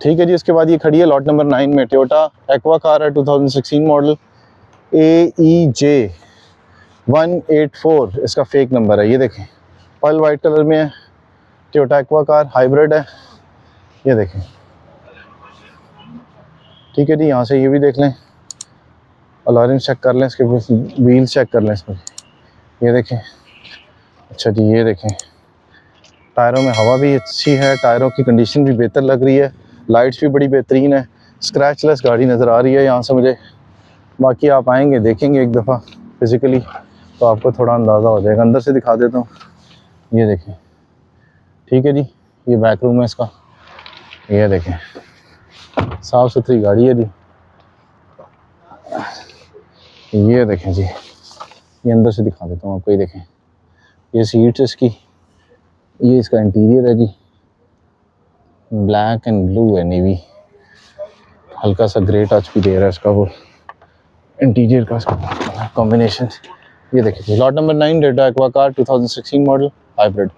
ठीक है जी। इसके बाद ये खड़ी है लॉट नंबर 9 में, टोयोटा एक्वा कार है 2016 मॉडल, AEJ184 इसका फेक नंबर है। ये देखें ऑयल वाइट कलर में है, टोयोटा एक्वा कार हाइब्रिड है। ये देखें, ठीक है जी। यहाँ से ये भी देख लें, अलॉरिंग चेक कर लें, इसके व्हील चेक कर लें इसमें। ये देखें, अच्छा जी। ये देखें टायरों में हवा भी अच्छी है, टायरों की कंडीशन भी बेहतर लग रही है, लाइट्स भी बड़ी बेहतरीन है, स्क्रैचलेस गाड़ी नज़र आ रही है यहाँ से मुझे। बाकी आप आएंगे देखेंगे एक दफ़ा फिज़िकली तो आपको थोड़ा अंदाज़ा हो जाएगा। अंदर से दिखा देता हूँ। ये देखें, ठीक है जी। ये बैक रूम है इसका। ये देखें साफ़ सुथरी गाड़ी है जी। ये देखें जी, ये अंदर से दिखा देता हूँ आपको। ये देखें, ये सीट्स इसकी, ये इसका इंटीरियर है जी, ब्लैक एंड ब्लू है, नेवी, हल्का सा ग्रे टच भी दे रहा है इसका वो इंटीरियर का कॉम्बिनेशन। ये देखिए जी lot number 9 Toyota Aqua car 2016 model hybrid.